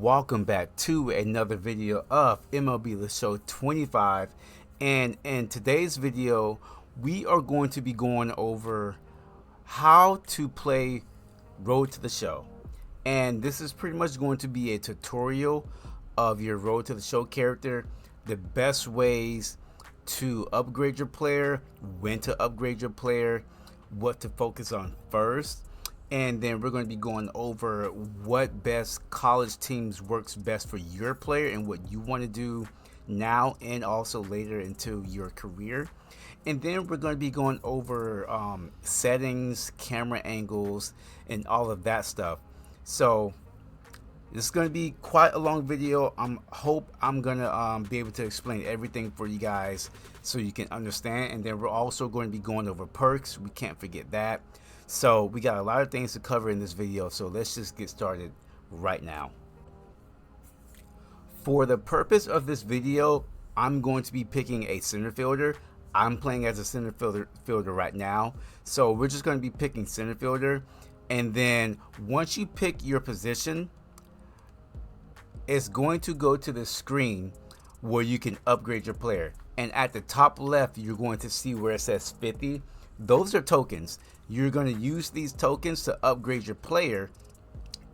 welcome back to another video of MLB The Show 25. And in today's video, we are going to be going over how to play Road to the Show. And this is pretty much going to be a tutorial of your Road to the Show character, the best ways to upgrade your player, when to upgrade your player, what to focus on first, and then we're going to be going over what best college teams works best for your player and what you want to do now and also later into your career. And then we're going to be going over settings, camera angles, and all of that stuff. So this is going to be quite a long video. Hope I'm going to be able to explain everything for you guys so you can understand. And then we're also going to be going over perks. We can't forget that. So we got a lot of things to cover in this video, so let's just get started right now. For the purpose of this video, I'm going to be picking a center fielder. I'm playing as a center fielder right now, so we're just going to be picking center fielder. And then once you pick your position, it's going to go to the screen where you can upgrade your player. And at the top left, you're going to see where it says 50. Those are tokens. You're going to use these tokens to upgrade your player.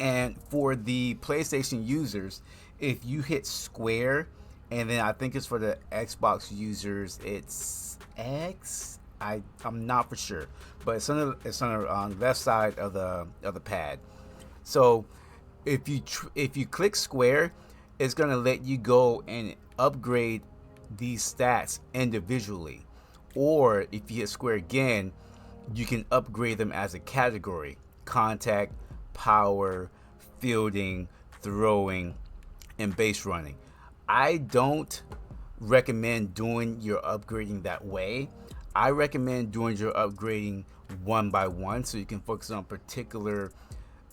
And for the PlayStation users, if you hit square, and then I think it's for the Xbox users, it's X. I'm not for sure, but it's on the left side of the pad. So if you click square, it's going to let you go and upgrade these stats individually. Or if you hit square again, you can upgrade them as a category: contact, power, fielding, throwing, and base running. I don't recommend doing your upgrading that way. I recommend doing your upgrading one by one so you can focus on particular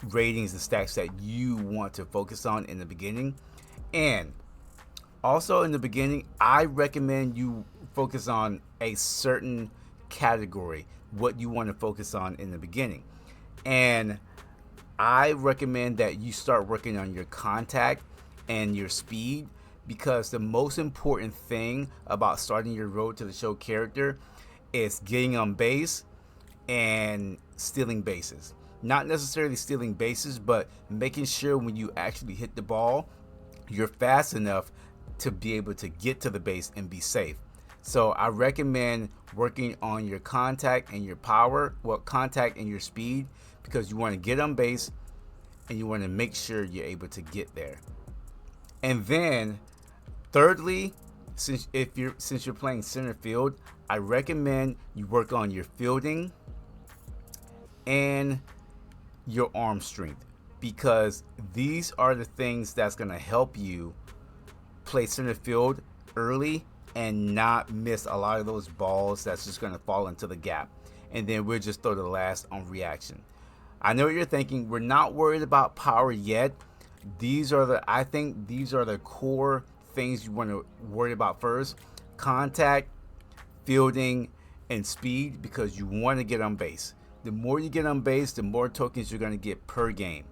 ratings and stats that you want to focus on in the beginning. And also in the beginning, I recommend you focus on a certain category, what you want to focus on in the beginning. And I recommend that you start working on your contact and your speed, because the most important thing about starting your Road to the Show character is getting on base and stealing bases. Not necessarily stealing bases, but making sure when you actually hit the ball, you're fast enough to be able to get to the base and be safe. So I recommend working on your contact and your power, contact and your speed, because you want to get on base and you want to make sure you're able to get there. And then thirdly, since you're playing center field, I recommend you work on your fielding and your arm strength, because these are the things that's going to help you play center field early and not miss a lot of those balls that's just going to fall into the gap. And then we'll just throw the last on reaction. I know what you're thinking. We're not worried about power yet. I think these are the core things you want to worry about first: contact, fielding, and speed, because you want to get on base. The more you get on base, the more tokens you're going to get per game.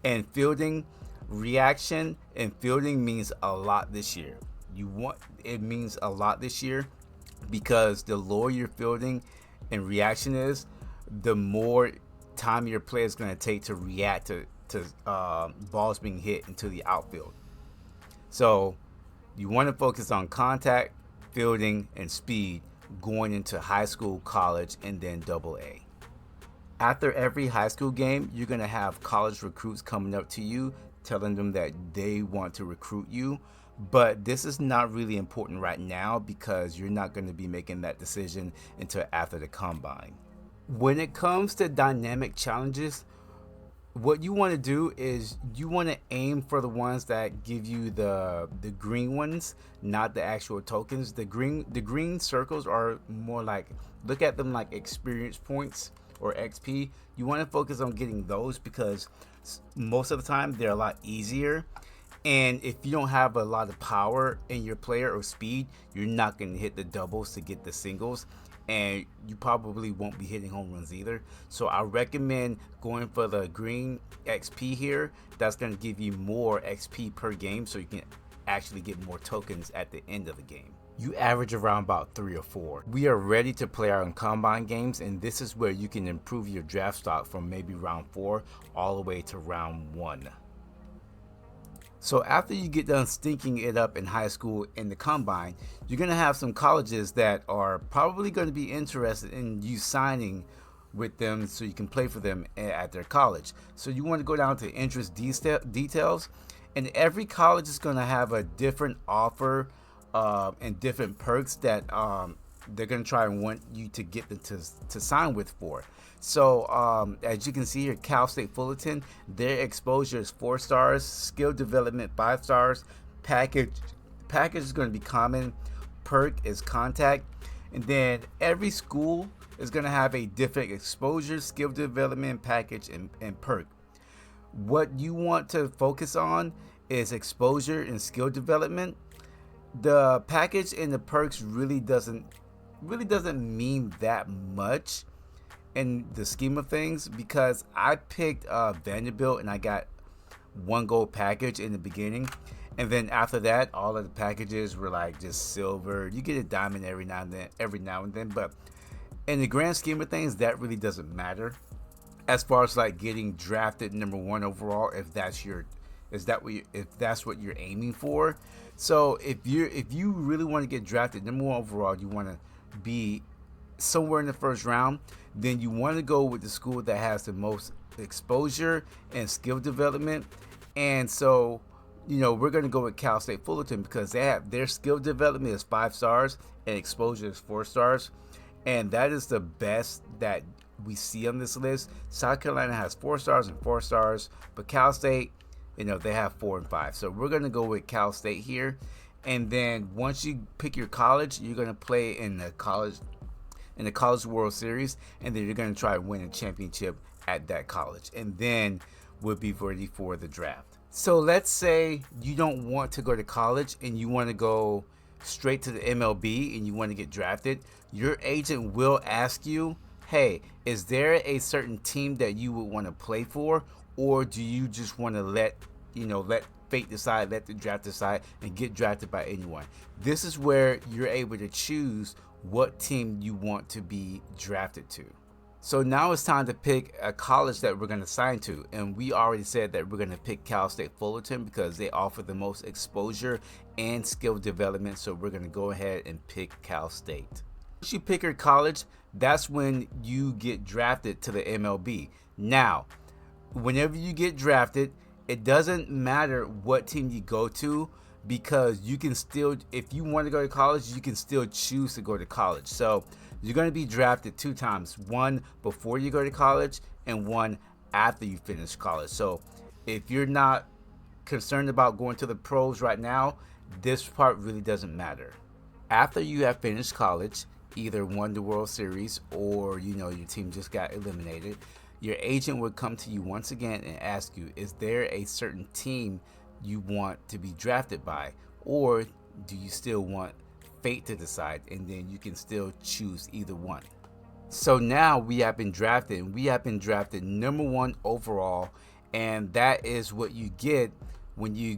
And fielding, reaction and fielding means a lot this year. It means a lot this year, because the lower your fielding and reaction is, the more time your player is going to take to react to balls being hit into the outfield. So you want to focus on contact, fielding, and speed going into high school, college, and then AA. After every high school game, you're going to have college recruits coming up to you telling them that they want to recruit you. But this is not really important right now, because you're not going to be making that decision until after the combine. When it comes to dynamic challenges, what you want to do is you want to aim for the ones that give you the green ones, not the actual tokens. The green circles are more like, look at them like experience points or XP. You want to focus on getting those, because most of the time they're a lot easier. And if you don't have a lot of power in your player or speed, you're not going to hit the doubles to get the singles. and you probably won't be hitting home runs either. So I recommend going for the green XP here. That's going to give you more XP per game, so you can actually get more tokens at the end of the game. You average around about 3 or 4. We are ready to play our combine games, and this is where you can improve your draft stock from maybe round 4 all the way to round 1. So after you get done stinking it up in high school in the combine, you're going to have some colleges that are probably going to be interested in you signing with them so you can play for them at their college. So you want to go down to interest details, and every college is going to have a different offer and different perks that they're going to try and want you to get them to sign with for. So as you can see here, Cal State Fullerton, their exposure is 4 stars, skill development 5 stars, package is going to be common, perk is contact, and then every school is going to have a different exposure, skill development, package, and perk. What you want to focus on is exposure and skill development. The package and the perks really doesn't mean that much in the scheme of things, because I picked Vanderbilt and I got 1 gold package in the beginning, and then after that all of the packages were like just silver. You get a diamond every now and then, but in the grand scheme of things that really doesn't matter as far as like getting drafted number 1 overall, if that's what you're aiming for. So if you really want to get drafted number 1 overall, you want to be somewhere in the first round, then you want to go with the school that has the most exposure and skill development. And so, we're going to go with Cal State Fullerton because they have their skill development is 5 stars and exposure is 4 stars, and that is the best that we see on this list. South Carolina has 4 stars and 4 stars, but Cal State, they have 4 and 5. So we're going to go with Cal State here. And then once you pick your college, you're going to play in the College World Series, and then you're going to try to win a championship at that college, and then we'll be ready for the draft. So let's say you don't want to go to college and you want to go straight to the MLB and you want to get drafted. Your agent will ask you, hey, is there a certain team that you would want to play for, or do you just want to let fate decide, let the draft decide, and get drafted by anyone? This is where you're able to choose what team you want to be drafted to. So now it's time to pick a college that we're going to sign to, and we already said that we're going to pick Cal State Fullerton because they offer the most exposure and skill development. So we're going to go ahead and pick Cal State. Once you pick your college, that's when you get drafted to the MLB. Now, whenever you get drafted, it doesn't matter what team you go to, because you can still, if you want to go to college, you can still choose to go to college. So you're going to be drafted 2 times, one before you go to college and one after you finish college. So if you're not concerned about going to the pros right now, this part really doesn't matter. After you have finished college, either won the World Series or your team just got eliminated, your agent would come to you once again and ask you, is there a certain team you want to be drafted by, or do you still want fate to decide? And then you can still choose either one. So now we have been drafted, and we have been drafted number 1 overall, and that is what you get when you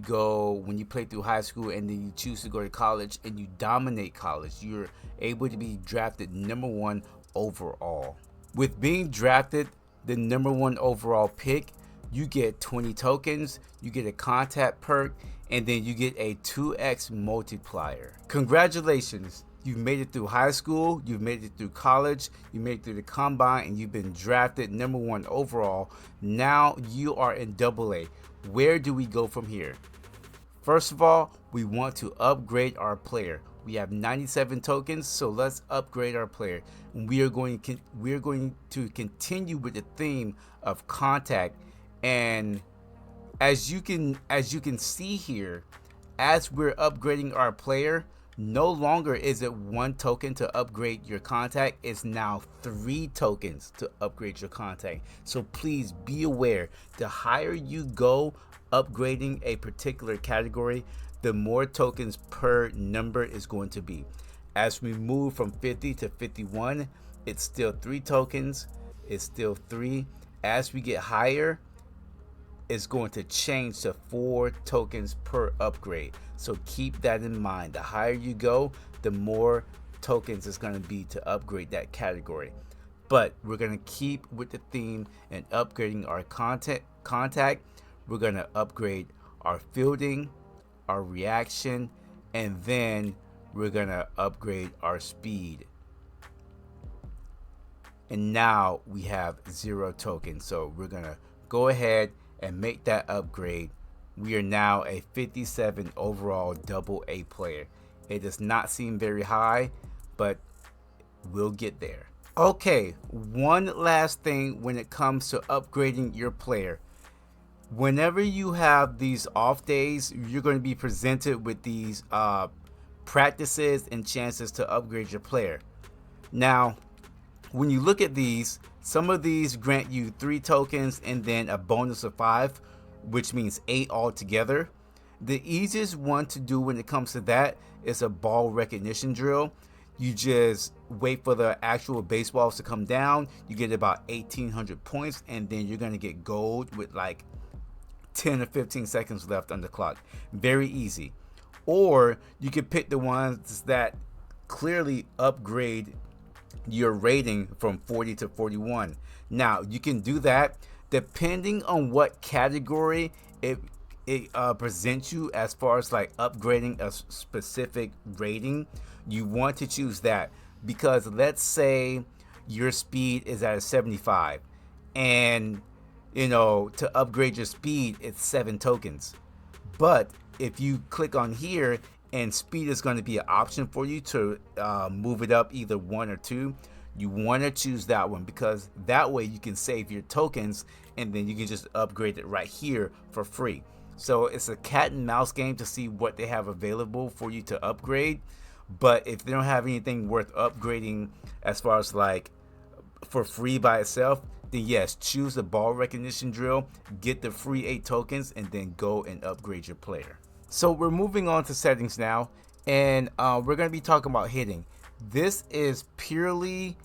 play through high school and then you choose to go to college and you dominate college. You're able to be drafted number 1 overall. With being drafted the number 1 overall pick, you get 20 tokens, you get a contact perk, and then you get a 2x multiplier. Congratulations, you've made it through high school, you've made it through college, you made it through the combine, and you've been drafted number 1 overall. Now you are in AA. Where do we go from here? First of all, we want to upgrade our player. We have 97 tokens, so let's upgrade our player. And we are going to continue with the theme of contact. And as you can see here, as we're upgrading our player, no longer is it 1 token to upgrade your contact. It's now 3 tokens to upgrade your contact. So please be aware, the higher you go upgrading a particular category, the more tokens per number is going to be. As we move from 50 to 51, it's still 3 tokens. It's still 3. As we get higher, it's going to change to 4 tokens per upgrade. So keep that in mind. The higher you go, the more tokens it's going to be to upgrade that category. But we're going to keep with the theme and upgrading our contact. We're going to upgrade our fielding, our reaction, and then we're going to upgrade our speed. And now we have 0 tokens. So we're going to go ahead and make that upgrade. We are now a 57 overall AA player. It does not seem very high, but we'll get there. Okay, one last thing when it comes to upgrading your player. Whenever you have these off days, you're going to be presented with these practices and chances to upgrade your player. Now, when you look at these, some of these grant you 3 tokens and then a bonus of 5, which means 8 altogether. The easiest one to do when it comes to that is a ball recognition drill. You just wait for the actual baseballs to come down. You get about 1,800 points, and then you're going to get gold with like 10 or 15 seconds left on the clock. Very easy. Or you can pick the ones that clearly upgrade your rating from 40 to 41. Now, you can do that depending on what category it presents you as far as like upgrading a specific rating. You want to choose that because let's say your speed is at a 75 and to upgrade your speed it's 7 tokens. But if you click on here and speed is going to be an option for you to move it up either 1 or 2, you want to choose that one because that way you can save your tokens and then you can just upgrade it right here for free. So it's a cat and mouse game to see what they have available for you to upgrade. But if they don't have anything worth upgrading as far as like for free by itself, then yes, choose the ball recognition drill, get the free 8 tokens, and then go and upgrade your player. So we're moving on to settings now, and we're going to be talking about hitting. This is purely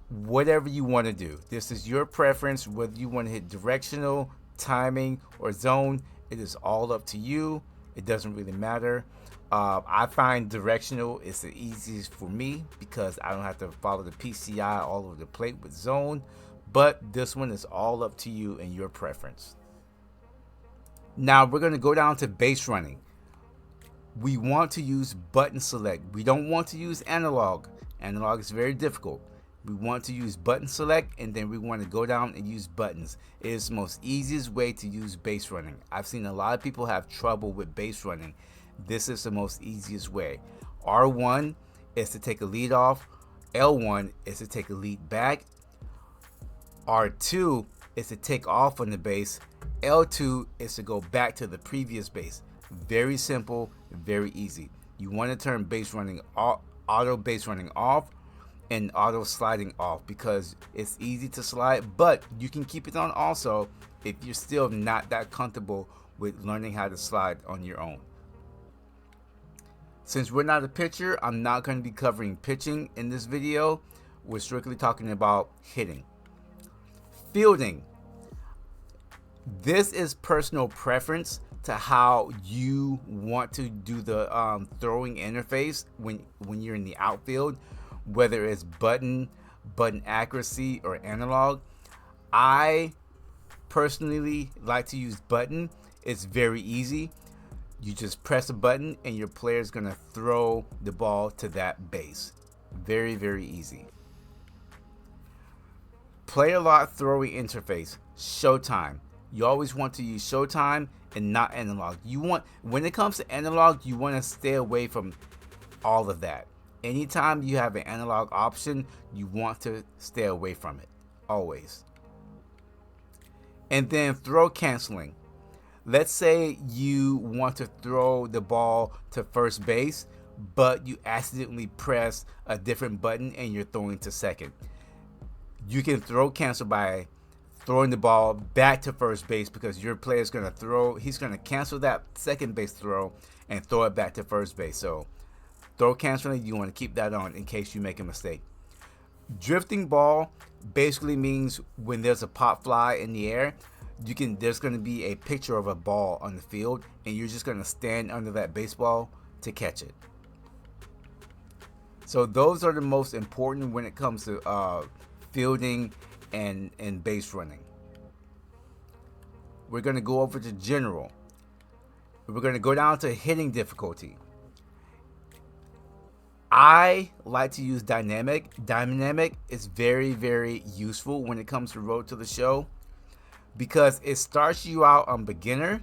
whatever you want to do. This is your preference, whether you want to hit directional, timing, or zone. It is all up to you. It doesn't really matter. I find directional is the easiest for me because I don't have to follow the PCI all over the plate with zone. But this one is all up to you and your preference. Now we're going to go down to base running. We want to use button select. We don't want to use analog. Analog is very difficult. We want to use button select, and then we want to go down and use buttons. It is the most easiest way to use base running. I've seen a lot of people have trouble with base running. This is the most easiest way. R1 is to take a lead off. L1 is to take a lead back. R2 is to take off on the base. L2 is to go back to the previous base. Very simple, very easy. You want to turn base running off, auto base running off, and auto sliding off because it's easy to slide, but you can keep it on also if you're still not that comfortable with learning how to slide on your own. Since we're not a pitcher, I'm not going to be covering pitching in this video. We're strictly talking about hitting. Fielding. This is personal preference to how you want to do the throwing interface when you're in the outfield, whether it's button accuracy, or analog. I personally like to use button. It's very easy. You just press a button and your player is going to throw the ball to that base. Very, very easy. Player lock throwing interface, Showtime. You always want to use Showtime and not analog. When it comes to analog, you want to stay away from all of that. Anytime you have an analog option, you want to stay away from it, always. And then throw canceling. Let's say you want to throw the ball to first base, but you accidentally press a different button and you're throwing to second. You can throw cancel by throwing the ball back to first base because your player is going to throw, he's going to cancel that second base throw and throw it back to first base. So Throw canceling, you want to keep that on in case you make a mistake. Drifting ball basically means when there's a pop fly in the air, there's going to be a picture of a ball on the field, and you're just going to stand under that baseball to catch it. So those are the most important when it comes to fielding and base running. We're going to go over to general. We're going to go down to hitting difficulty. I like to use dynamic. Dynamic is very, very useful when it comes to Road to the Show because it starts you out on beginner,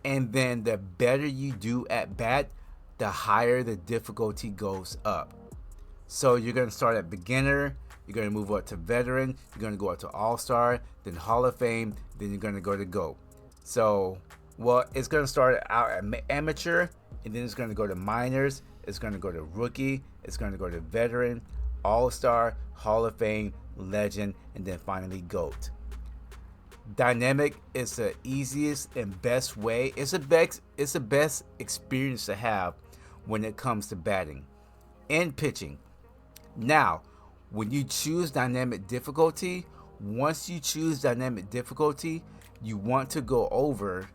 and then the better you do at bat, the higher the difficulty goes up. So you're going to start at beginner, you're going to move up to veteran, you're going to go up to all-star, then Hall of Fame, then you're going to go to GOAT. So, well, it's going to start out at amateur, and then it's going to go to minors, it's going to go to rookie, it's going to go to veteran, all-star, Hall of Fame, legend, and then finally GOAT. Dynamic is the easiest and best way. It's the best experience to have when it comes to batting and pitching. Now, when you choose dynamic difficulty, once you choose dynamic difficulty, you want to go over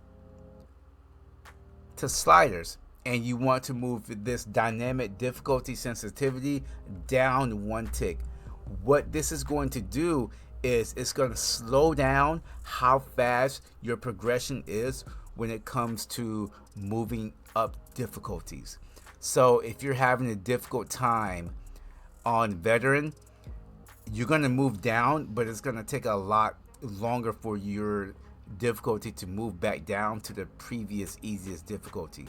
to sliders, and you want to move this dynamic difficulty sensitivity down one tick. What this is going to do is it's going to slow down how fast your progression is when it comes to moving up difficulties. So if you're having a difficult time on veteran, you're going to move down, but it's going to take a lot longer for your difficulty to move back down to the previous easiest difficulty,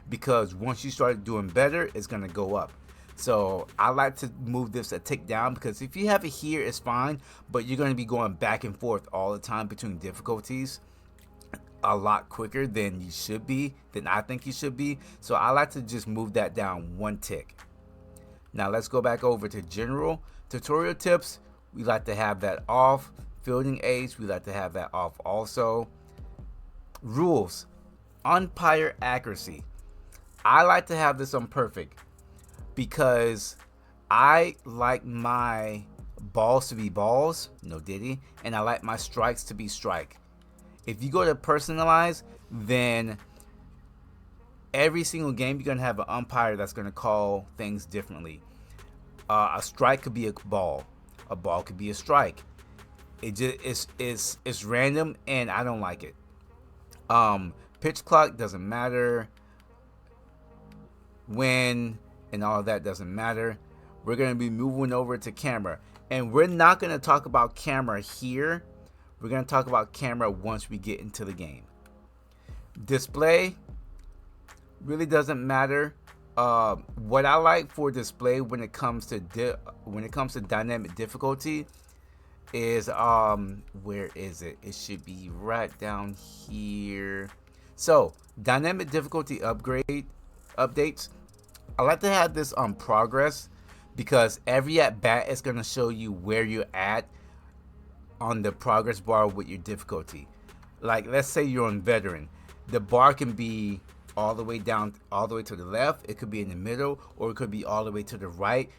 because once you start doing better, it's going to go up. So I like to move this a tick down, because if you have it here, it's fine, but you're going to be going back and forth all the time between difficulties a lot quicker than you should be, than I think you should be. So I like to just move that down one tick. Now let's go back over to general. Tutorial tips, we like to have that off. Fielding aids, we like to have that off also. Rules, umpire accuracy. I like to have this on perfect because I like my balls to be balls, no diddy, and I like my strikes to be strike. If you go to personalize, then every single game you're going to have an umpire that's going to call things differently. A strike could be a ball could be a strike. It just it's random, and I don't like it. Pitch clock doesn't matter. When and all of that doesn't matter. We're going to be moving over to camera, and we're not going to talk about camera here. We're going to talk about camera once we get into the game. Display really doesn't matter. What I like for display when it comes to dynamic difficulty is where is it? It should be right down here. So dynamic difficulty updates. I like to have this on progress, because every at bat is going to show you where you're at on the progress bar with your difficulty. Like, let's say you're on veteran, the bar can be all the way down, all the way to the left, it could be in the middle, or it could be all the way to the right,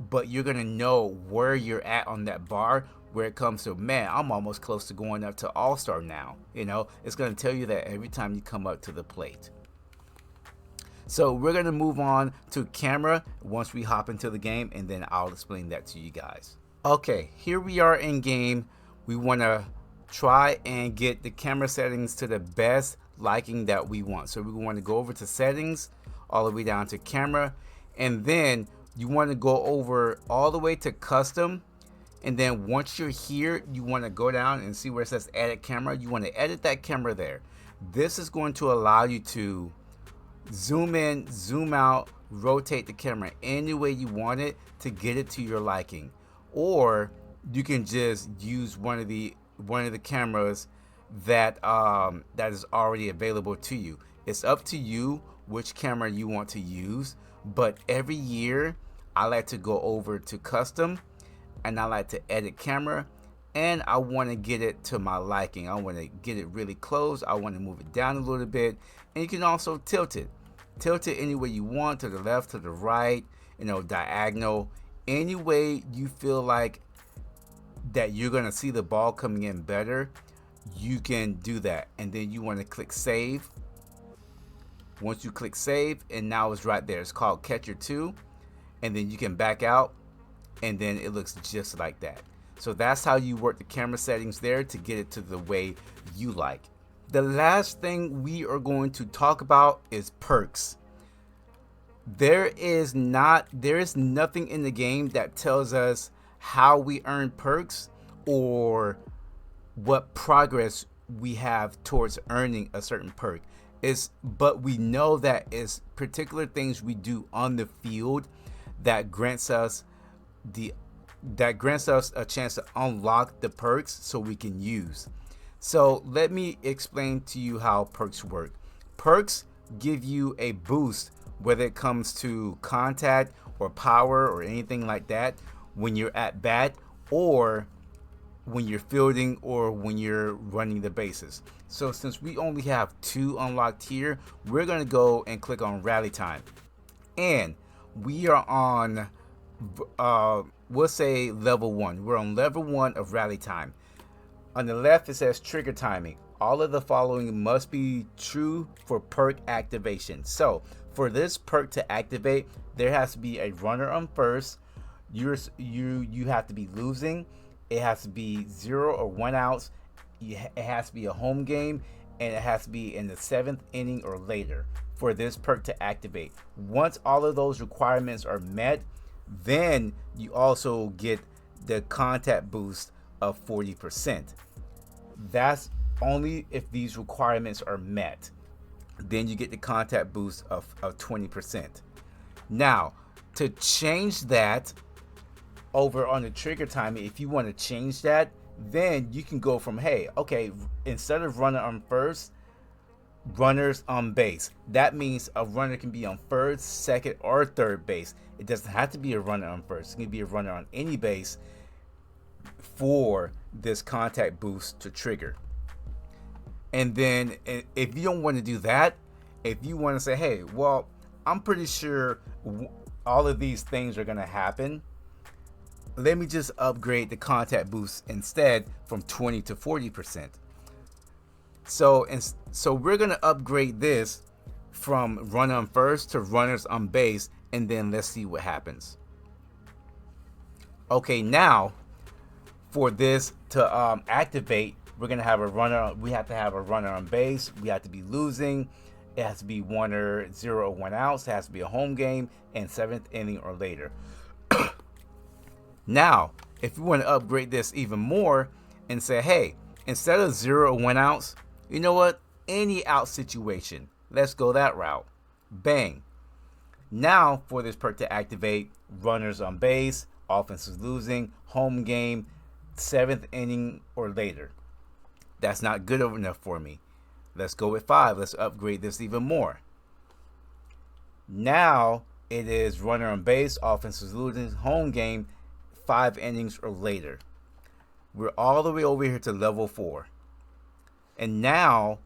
but you're gonna know where you're at on that bar where it comes to, man, I'm almost close to going up to all-star now. You know, it's gonna tell you that every time you come up to the plate. So we're gonna move on to camera once we hop into the game, and then I'll explain that to you guys. Okay, here we are in game. We want to try and get the camera settings to the best liking that we want. So we want to go over to settings, all the way down to camera, and then you want to go over all the way to custom. And then once you're here, you want to go down and see where it says edit camera. You want to edit that camera there. This is going to allow you to zoom in, zoom out, rotate the camera any way you want it to get it to your liking. Or you can just use one of the cameras that that is already available to you. It's up to you which camera you want to use, but every year I like to go over to custom, and I like to edit camera, and I want to get it to my liking. I want to get it really close. I want to move it down a little bit, and you can also tilt it. tilt it any way you want, to the left, to the right, diagonal, any way you feel like that you're going to see the ball coming in better, you can do that. And then you want to click save. Once you click save, and now it's right there. It's called Catcher 2. And then you can back out, and then it looks just like that. So that's how you work the camera settings there to get it to the way you like. The last thing we are going to talk about is perks. There is nothing in the game that tells us how we earn perks or what progress we have towards earning a certain perk. But we know that it's particular things we do on the field that grants us a chance to unlock the perks so we can use. So let me explain to you how perks work. Perks give you a boost, whether it comes to contact or power or anything like that, when you're at bat or when you're fielding or when you're running the bases. So since we only have 2 unlocked here, we're going to go and click on rally time. And we are on, we'll say level 1. We're on level 1 of rally time. On the left, it says trigger timing. All of the following must be true for perk activation. So for this perk to activate, there has to be a runner on first. You have to be losing. It has to be 0 or 1 outs. It has to be a home game, and it has to be in the 7th inning or later for this perk to activate. Once all of those requirements are met, then you also get the contact boost of 40%. That's only if these requirements are met. Then you get the contact boost of 20%. Now, to change that over on the trigger timing, if you want to change that, then you can go from, hey, okay, instead of runner on first, runners on base. That means a runner can be on first, second, or third base. It doesn't have to be a runner on first. It can be a runner on any base for this contact boost to trigger. And then if you don't want to do that, if you want to say, hey, well, I'm pretty sure all of these things are going to happen, let me just upgrade the contact boost instead from 20 to 40%. So we're going to upgrade this from runner on first to runners on base, and then let's see what happens. Okay, now for this to activate, we're going to have a runner. We have to have a runner on base. We have to be losing. It has to be 1 or 0 or 1 outs. It has to be a home game and 7th inning or later. Now, if you want to upgrade this even more and say, hey, instead of 0 or 1 outs, you know what? Any out situation. Let's go that route. Bang. Now, for this perk to activate, runners on base, offense is losing, home game, 7th inning or later. That's not good enough for me. Let's go with 5. Let's upgrade this even more. Now, it is runner on base, offense is losing, home game, 5 innings or later. We're all the way over here to level 4. And now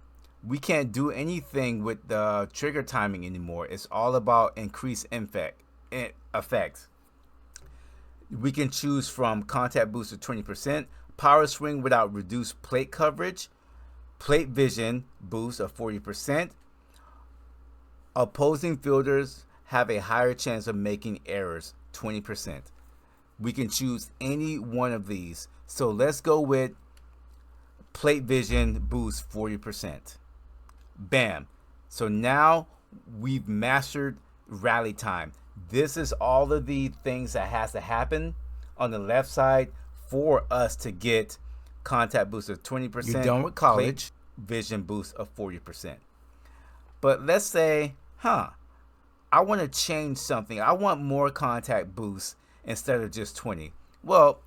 we can't do anything with the trigger timing anymore. It's all about increased effects. We can choose from contact boost of 20%, power swing without reduced plate coverage, plate vision boost of 40%. Opposing fielders have a higher chance of making errors, 20%. We can choose any one of these. So let's go with plate vision boost 40%. Bam. So now we've mastered rally time. This is all of the things that has to happen on the left side for us to get contact boost of 20%. You're done with college. Plate vision boost of 40%. But let's say, I want to change something. I want more contact boost instead of just 20. Well,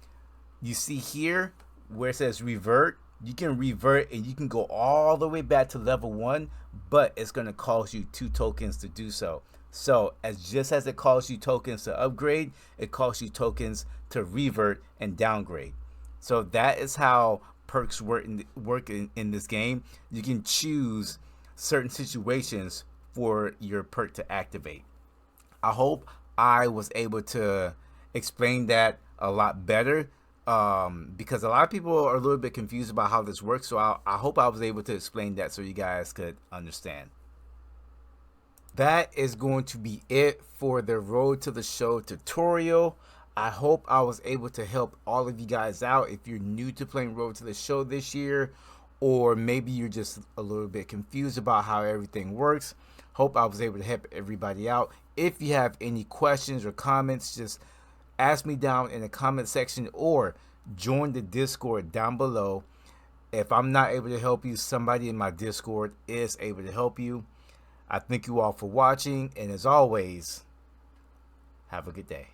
you see here where it says revert, you can revert and you can go all the way back to level 1, but it's going to cost you 2 tokens to do so. So just as it costs you tokens to upgrade, it costs you tokens to revert and downgrade. So that is how perks work in this game. You can choose certain situations for your perk to activate. I hope I was able to explain that a lot better, because a lot of people are a little bit confused about how this works. So I hope I was able to explain that so you guys could understand. That is going to be it for the Road to the Show tutorial. I hope I was able to help all of you guys out. If you're new to playing Road to the Show this year, or maybe you're just a little bit confused about how everything works, hope I was able to help everybody out. If you have any questions or comments, just ask me down in the comment section or join the Discord down below. If I'm not able to help you, somebody in my Discord is able to help you. I thank you all for watching, and as always, have a good day.